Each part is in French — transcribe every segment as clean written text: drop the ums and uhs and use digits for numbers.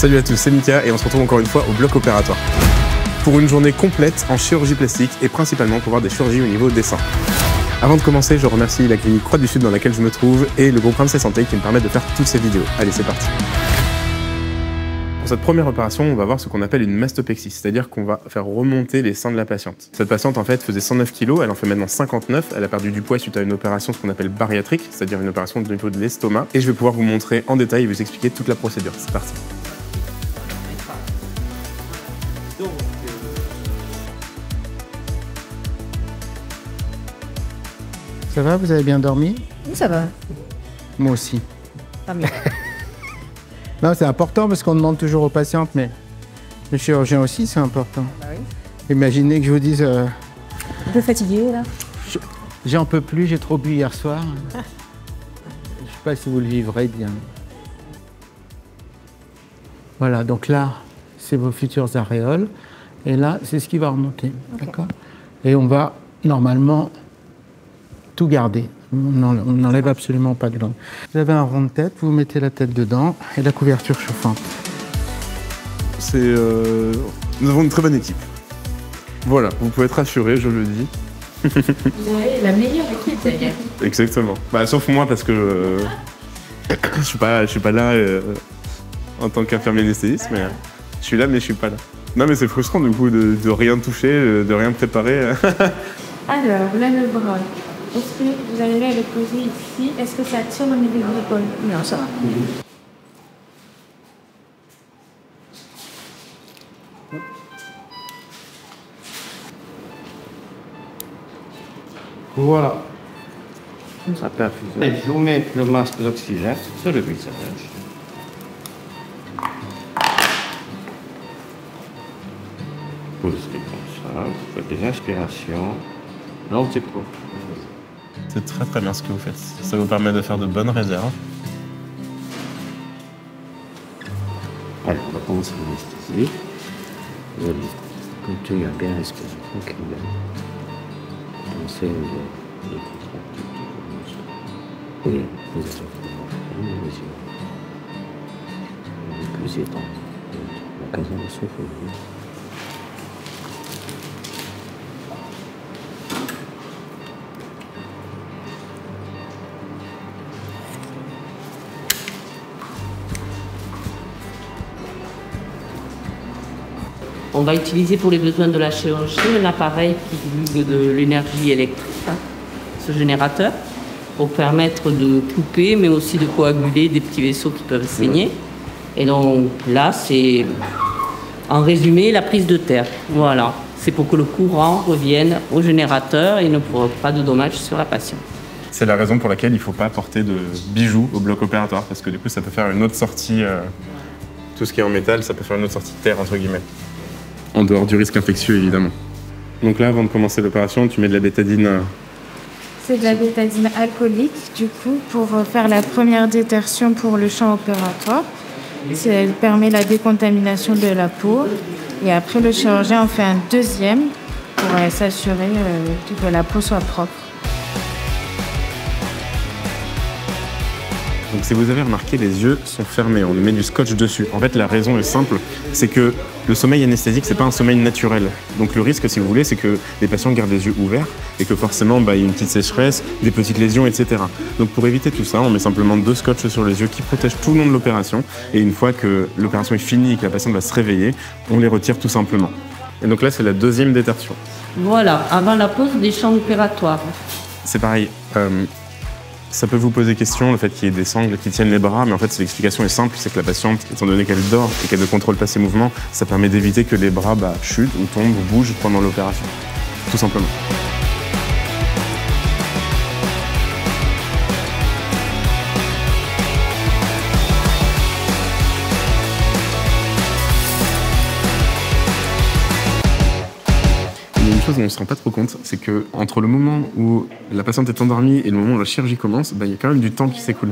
Salut à tous, c'est Mika et on se retrouve encore une fois au bloc opératoire. Pour une journée complète en chirurgie plastique et principalement pour voir des chirurgies au niveau des seins. Avant de commencer, je remercie la clinique Croix du Sud dans laquelle je me trouve et le groupe Ramsay Santé qui me permettent de faire toutes ces vidéos. Allez, c'est parti. Pour cette première opération, on va voir ce qu'on appelle une mastopexie, c'est-à-dire qu'on va faire remonter les seins de la patiente. Cette patiente en fait faisait 109 kg, elle en fait maintenant 59, elle a perdu du poids suite à une opération ce qu'on appelle bariatrique, c'est-à-dire une opération au niveau de l'estomac, et je vais pouvoir vous montrer en détail et vous expliquer toute la procédure. C'est parti. Ça va, vous avez bien dormi? Oui, ça va. Moi aussi. Pas mieux. Non, c'est important parce qu'on demande toujours aux patientes, mais le chirurgien aussi, c'est important. Bah oui. Imaginez que je vous dise... Un peu fatigué, là. J'en peux plus, j'ai trop bu hier soir. Je sais pas si vous le vivrez bien. Voilà, donc là, c'est vos futures aréoles. Et là, c'est ce qui va remonter. Okay. D'accord. Et on va, normalement, tout garder. On n'enlève absolument pas de langue. Vous avez un rond de tête, vous mettez la tête dedans et la couverture chauffante. Nous avons une très bonne équipe. Voilà, vous pouvez être rassurés, je le dis. Vous avez la meilleure équipe, d'ailleurs. Exactement. Bah, sauf moi, parce que je suis pas là en tant qu'infirmier anesthésiste, mais je suis là, mais je suis pas là. Non, mais c'est frustrant, du coup, de rien toucher, de rien préparer. Alors, là, le bras. Est-ce que vous allez le poser ici? Est-ce que ça tire au niveau de l'épaule? Non, ça va. Voilà. Ça perfuse. Et je vous mets le masque d'oxygène sur le visage. Vous le faites comme ça, vous faites des inspirations. Longues et profondes. C'est très très bien ce que vous faites. Ça vous permet de faire de bonnes réserves. Allez, on va commencer l'anesthésie. Vous allez continuer à bien respirer tranquillement. Pensez les contractions du muscle. Et vous êtes les yeux. Le plus étendu. L'occasion de souffler. On va utiliser pour les besoins de la chirurgie un appareil qui divulgue de l'énergie électrique, ce générateur, pour permettre de couper, mais aussi de coaguler des petits vaisseaux qui peuvent saigner. Et donc là, c'est en résumé la prise de terre. Voilà, c'est pour que le courant revienne au générateur et ne provoque pas de dommages sur la patiente. C'est la raison pour laquelle il ne faut pas porter de bijoux au bloc opératoire, parce que du coup, ça peut faire une autre sortie. Tout ce qui est en métal, ça peut faire une autre sortie de terre, entre guillemets. En dehors du risque infectieux, évidemment. Donc là, avant de commencer l'opération, tu mets de la bétadine. C'est de la bétadine alcoolique, du coup, pour faire la première détertion pour le champ opératoire. Elle permet la décontamination de la peau. Et après, le chirurgien en fait un deuxième pour s'assurer que la peau soit propre. Donc si vous avez remarqué, les yeux sont fermés, on met du scotch dessus. En fait, la raison est simple, c'est que le sommeil anesthésique, c'est pas un sommeil naturel. Donc le risque, si vous voulez, c'est que les patients gardent les yeux ouverts et que forcément, il y a une petite sécheresse, des petites lésions, etc. Donc pour éviter tout ça, on met simplement 2 scotch sur les yeux qui protègent tout le long de l'opération. Et une fois que l'opération est finie et que la patiente va se réveiller, on les retire tout simplement. Et donc là, c'est la deuxième détertion. Voilà, avant la pose des champs opératoires. C'est pareil. Ça peut vous poser question, le fait qu'il y ait des sangles qui tiennent les bras, mais en fait, l'explication est simple, c'est que la patiente, étant donné qu'elle dort et qu'elle ne contrôle pas ses mouvements, ça permet d'éviter que les bras chutent ou tombent ou bougent pendant l'opération. Tout simplement. Une chose dont on ne se rend pas trop compte, c'est que entre le moment où la patiente est endormie et le moment où la chirurgie commence, il y a quand même du temps qui s'écoule.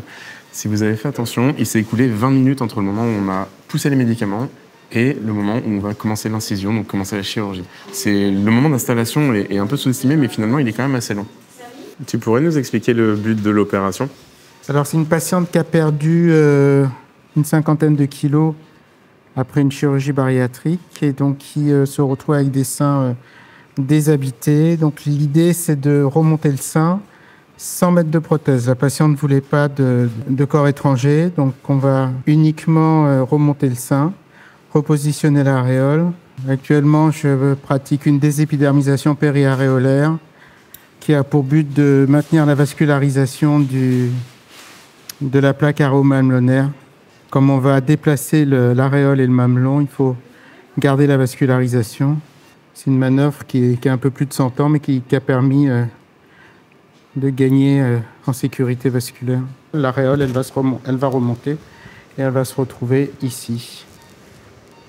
Si vous avez fait attention, il s'est écoulé 20 minutes entre le moment où on a poussé les médicaments et le moment où on va commencer l'incision, donc commencer la chirurgie. Le moment d'installation est un peu sous-estimé, mais finalement, il est quand même assez long. Tu pourrais nous expliquer le but de l'opération? Alors, c'est une patiente qui a perdu une 50aine de kilos après une chirurgie bariatrique et donc qui se retrouve avec des seins déshabités. Donc l'idée, c'est de remonter le sein sans mettre de prothèse. La patiente ne voulait pas de corps étranger, donc on va uniquement remonter le sein, repositionner l'aréole. Actuellement, je pratique une désépidermisation périaréolaire qui a pour but de maintenir la vascularisation de la plaque aréomamelonnaire. Comme on va déplacer l'aréole et le mamelon, il faut garder la vascularisation. C'est une manœuvre qui a un peu plus de 100 ans, mais qui a permis de gagner en sécurité vasculaire. L'aréole, elle va remonter et elle va se retrouver ici.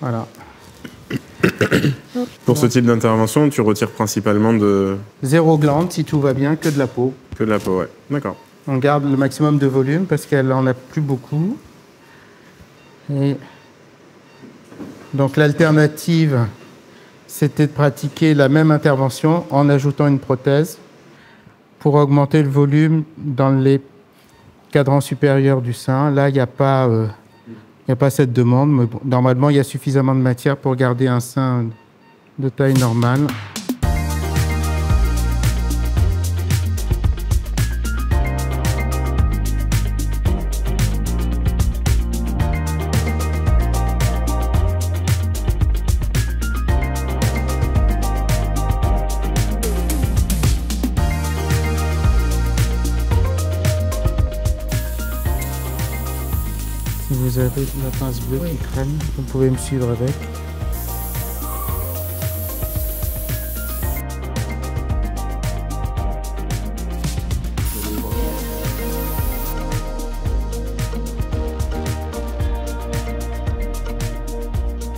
Voilà. Pour ce type d'intervention, tu retires principalement de... 0 glande, si tout va bien, que de la peau. Que de la peau, ouais. D'accord. On garde le maximum de volume parce qu'elle n'en a plus beaucoup. Et donc l'alternative, c'était de pratiquer la même intervention en ajoutant une prothèse pour augmenter le volume dans les cadrans supérieurs du sein. Là, il n'y a pas cette demande, mais bon, normalement, il y a suffisamment de matière pour garder un sein de taille normale. Si vous avez la pince bleue qui traîne, vous pouvez me suivre avec.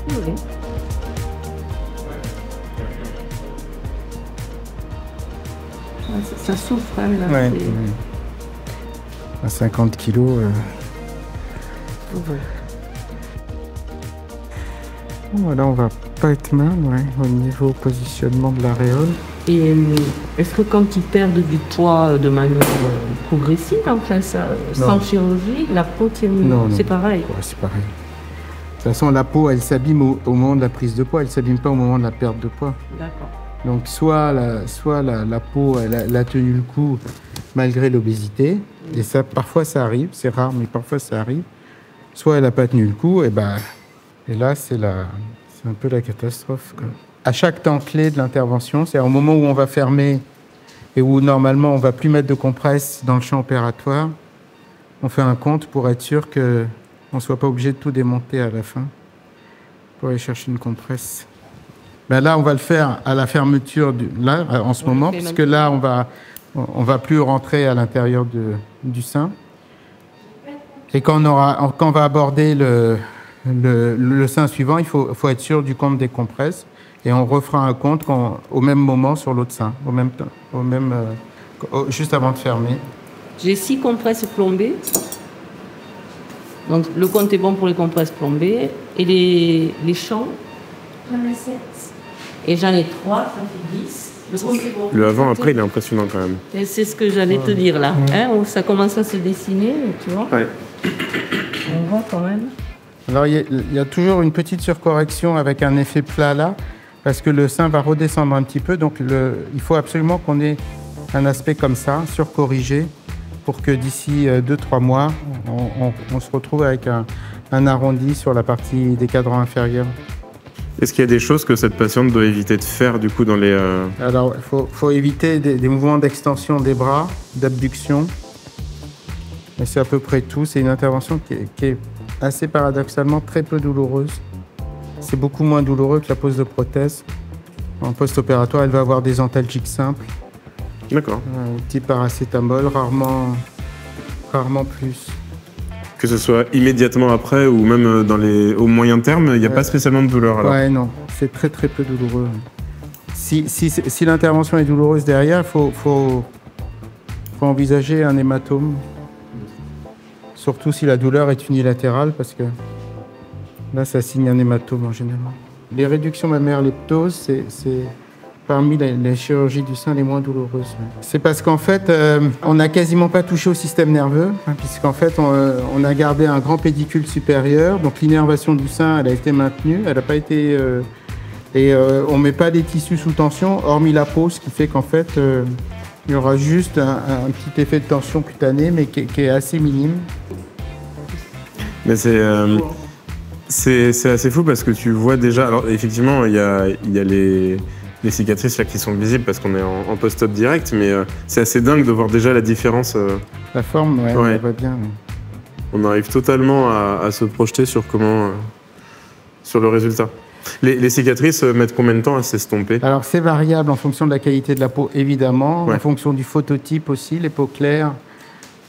Oui. Ça souffre, hein, là. Ouais. À 50 kilos. Voilà, on va pas être mal au niveau positionnement de l'aréole. Et est-ce que quand ils perdent du poids de manière progressive, enfin, sans chirurgie, la peau tient mieux? Non. C'est pareil. Ouais, c'est pareil. De toute façon, la peau, elle s'abîme au moment de la prise de poids, elle ne s'abîme pas au moment de la perte de poids. D'accord. Donc, soit la peau, elle a tenu le coup malgré l'obésité, et ça, parfois ça arrive, c'est rare, mais parfois ça arrive. Soit elle n'a pas tenu le coup, et là, c'est un peu la catastrophe, quoi. À chaque temps clé de l'intervention, c'est au moment où on va fermer et où normalement on ne va plus mettre de compresse dans le champ opératoire, on fait un compte pour être sûr qu'on ne soit pas obligé de tout démonter à la fin pour aller chercher une compresse. Là, on va le faire à la fermeture, en ce moment, puisque là, on va plus rentrer à l'intérieur du sein. Et quand on va aborder le sein suivant, il faut être sûr du compte des compresses. Et on refera un compte au même moment sur l'autre sein, juste avant de fermer. J'ai 6 compresses plombées. Donc le compte est bon pour les compresses plombées. Et les champs? J'en ai 7. Et j'en ai 3, ça fait 10. Le compte est bon. Le avant-après, il est impressionnant quand même. Et c'est ce que j'allais te dire là. Hein, où ça commence à se dessiner, tu vois. Ouais. On voit quand même. Alors il y a toujours une petite surcorrection avec un effet plat là, parce que le sein va redescendre un petit peu. Donc il faut absolument qu'on ait un aspect comme ça, surcorrigé, pour que d'ici 2-3 mois, on se retrouve avec un arrondi sur la partie des cadrans inférieurs. Est-ce qu'il y a des choses que cette patiente doit éviter de faire du coup dans les... Alors, il faut éviter des mouvements d'extension des bras, d'abduction. Mais c'est à peu près tout. C'est une intervention qui est assez paradoxalement très peu douloureuse. C'est beaucoup moins douloureux que la pose de prothèse. En post-opératoire, elle va avoir des antalgiques simples. D'accord. Type paracétamol, rarement plus. Que ce soit immédiatement après ou même au moyen terme, il n'y a pas spécialement de douleur alors? Ouais, non. C'est très très peu douloureux. Si l'intervention est douloureuse derrière, il faut envisager un hématome. Surtout si la douleur est unilatérale, parce que là, ça signe un hématome en général. Les réductions mammaires leptoses, parmi les chirurgies du sein les moins douloureuses. C'est parce qu'en fait, on n'a quasiment pas touché au système nerveux, puisqu'en fait, on a gardé un grand pédicule supérieur, donc l'innervation du sein, elle a été maintenue, elle n'a pas été... on ne met pas des tissus sous tension, hormis la peau, ce qui fait qu'en fait, il y aura juste un petit effet de tension cutanée, mais qui est assez minime. Mais c'est assez fou parce que tu vois déjà... Alors effectivement, il y a les cicatrices là qui sont visibles parce qu'on est en post-op direct, mais c'est assez dingue de voir déjà la différence. La forme, ouais. On voit bien. Ouais. On arrive totalement à se projeter sur sur le résultat. Les cicatrices mettent combien de temps à s'estomper? Alors c'est variable en fonction de la qualité de la peau, évidemment, en fonction du phototype aussi, les peaux claires.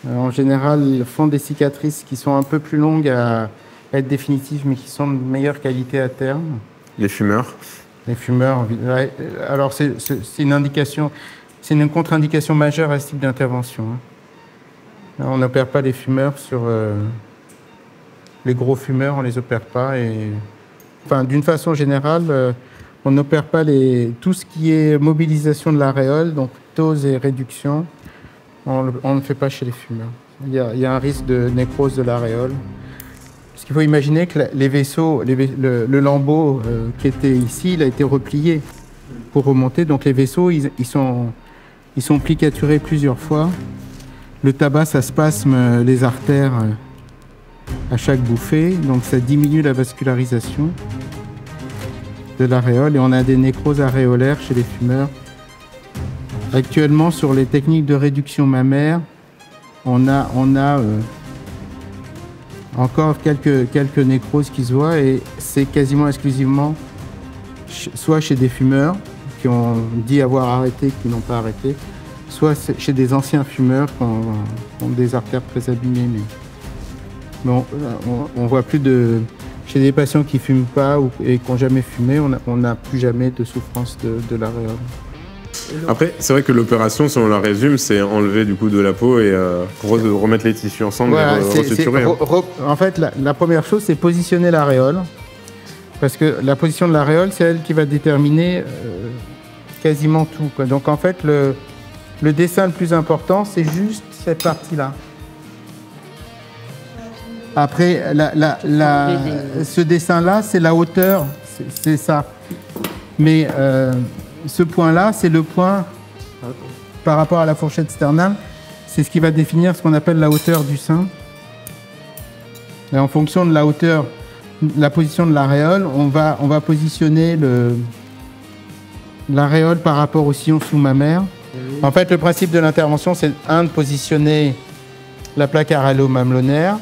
En général, ils font des cicatrices qui sont un peu plus longues à être définitives, mais qui sont de meilleure qualité à terme. Les fumeurs? Les fumeurs, ouais. Alors c'est une indication, c'est une contre-indication majeure à ce type d'intervention. On n'opère pas les fumeurs sur les gros fumeurs, on les opère pas. Enfin, d'une façon générale, on n'opère pas tout ce qui est mobilisation de l'aréole, donc ptose et réduction. On ne fait pas chez les fumeurs. Il y a un risque de nécrose de l'aréole. Parce qu'il faut imaginer que les vaisseaux, le lambeau qui était ici, il a été replié pour remonter. Donc les vaisseaux, ils sont plicaturés plusieurs fois. Le tabac, ça spasme les artères à chaque bouffée. Donc ça diminue la vascularisation de l'aréole. Et on a des nécroses aréolaires chez les fumeurs. Actuellement, sur les techniques de réduction mammaire, on a encore quelques nécroses qui se voient, et c'est quasiment exclusivement soit chez des fumeurs qui ont dit avoir arrêté, qui n'ont pas arrêté, soit chez des anciens fumeurs qui ont des artères très abîmées. Mais on voit plus de... Chez des patients qui ne fument pas et qui n'ont jamais fumé, on n'a plus jamais de souffrance de l'aréole. Après, c'est vrai que l'opération, si on la résume, c'est enlever du coup de la peau et remettre les tissus ensemble, voilà, et resuturer. En fait, la première chose, c'est positionner l'aréole. Parce que la position de l'aréole, c'est elle qui va déterminer quasiment tout, quoi. Donc en fait, le dessin le plus important, c'est juste cette partie-là. Après, ce dessin-là, c'est la hauteur, c'est ça. Mais ce point-là, c'est le point par rapport à la fourchette sternale. C'est ce qui va définir ce qu'on appelle la hauteur du sein. Et en fonction de la hauteur, la position de l'aréole, on va positionner l'aréole par rapport au sillon sous-mammaire. En fait, le principe de l'intervention, c'est de positionner la plaque aréolo-mamelonnaire.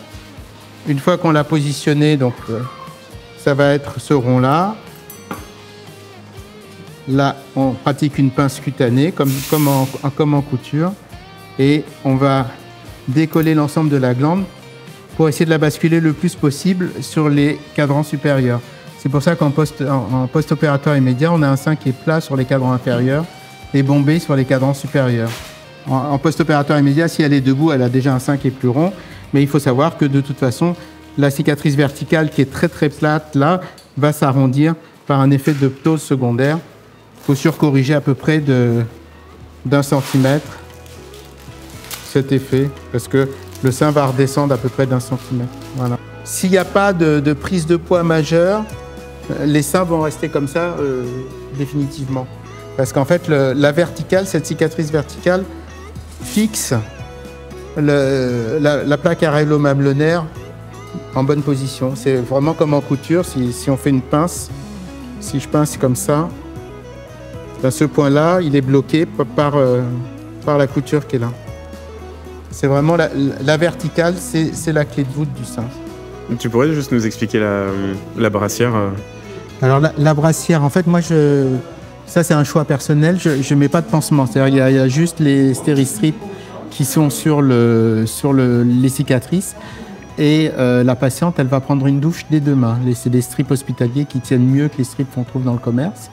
Une fois qu'on l'a positionné, donc ça va être ce rond-là. Là, on pratique une pince cutanée, comme en couture, et on va décoller l'ensemble de la glande pour essayer de la basculer le plus possible sur les cadrans supérieurs. C'est pour ça qu'en post-opératoire immédiat, on a un sein qui est plat sur les cadrans inférieurs et bombé sur les cadrans supérieurs. En post-opératoire immédiat, si elle est debout, elle a déjà un sein qui est plus rond, mais il faut savoir que de toute façon, la cicatrice verticale qui est très très plate là, va s'arrondir par un effet de ptose secondaire. Il faut surcorriger à peu près d'1 centimètre cet effet, parce que le sein va redescendre à peu près d'1 centimètre. Voilà. S'il n'y a pas de prise de poids majeure, les seins vont rester comme ça définitivement. Parce qu'en fait, la verticale, cette cicatrice verticale, fixe la plaque aréolo-mamelonnaire en bonne position. C'est vraiment comme en couture, si on fait une pince, si je pince comme ça, à ce point-là, il est bloqué par la couture qui est là. C'est vraiment la verticale, c'est la clé de voûte du sein. Tu pourrais juste nous expliquer la brassière Alors la brassière, en fait, moi, ça c'est un choix personnel, je ne mets pas de pansement. C'est-à-dire il y a juste les stéristrips qui sont sur les cicatrices. Et la patiente, elle va prendre une douche des 2 mains. C'est des strips hospitaliers qui tiennent mieux que les strips qu'on trouve dans le commerce.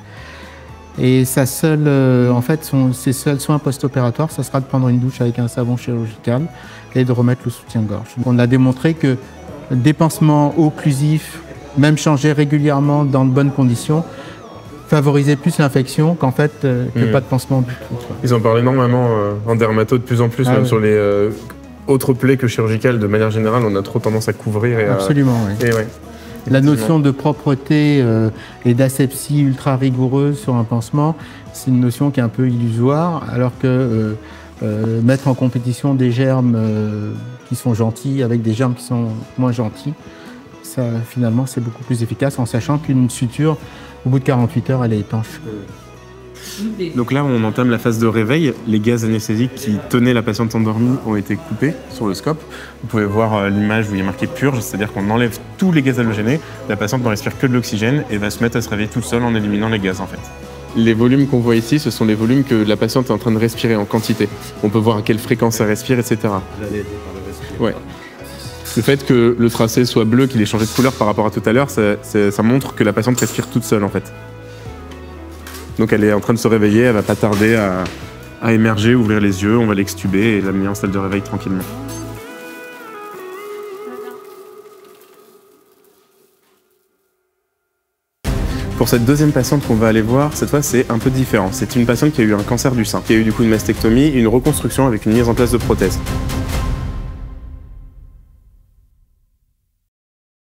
Et ses seuls soins post-opératoires, ça sera de prendre une douche avec un savon chirurgical et de remettre le soutien-gorge. On a démontré que des pansements occlusifs, même changés régulièrement dans de bonnes conditions, favoriser plus l'infection qu'en fait que pas de pansement du tout. Quoi. Ils en parlent énormément en dermato de plus en plus, même sur les autres plaies que chirurgicales. De manière générale, on a trop tendance à couvrir. Et absolument, oui. Et ouais. La notion de propreté et d'asepsie ultra rigoureuse sur un pansement, c'est une notion qui est un peu illusoire, alors que mettre en compétition des germes qui sont gentils avec des germes qui sont moins gentils, ça, finalement, c'est beaucoup plus efficace en sachant qu'une suture, au bout de 48 heures, elle est étanche. Donc là, on entame la phase de réveil. Les gaz anesthésiques qui tenaient la patiente endormie ont été coupés sur le scope. Vous pouvez voir l'image où il est marqué purge, c'est-à-dire qu'on enlève tous les gaz halogénés. La patiente ne respire que de l'oxygène et va se mettre à se réveiller toute seule en éliminant les gaz en fait. Les volumes qu'on voit ici, ce sont les volumes que la patiente est en train de respirer en quantité. On peut voir à quelle fréquence elle respire, etc. Ouais. Le fait que le tracé soit bleu, qu'il ait changé de couleur par rapport à tout à l'heure, ça montre que la patiente respire toute seule en fait. Donc elle est en train de se réveiller, elle va pas tarder à émerger, ouvrir les yeux, on va l'extuber et l'amener en salle de réveil tranquillement. Pour cette deuxième patiente qu'on va aller voir, cette fois c'est un peu différent. C'est une patiente qui a eu un cancer du sein, qui a eu du coup une mastectomie, une reconstruction avec une mise en place de prothèses.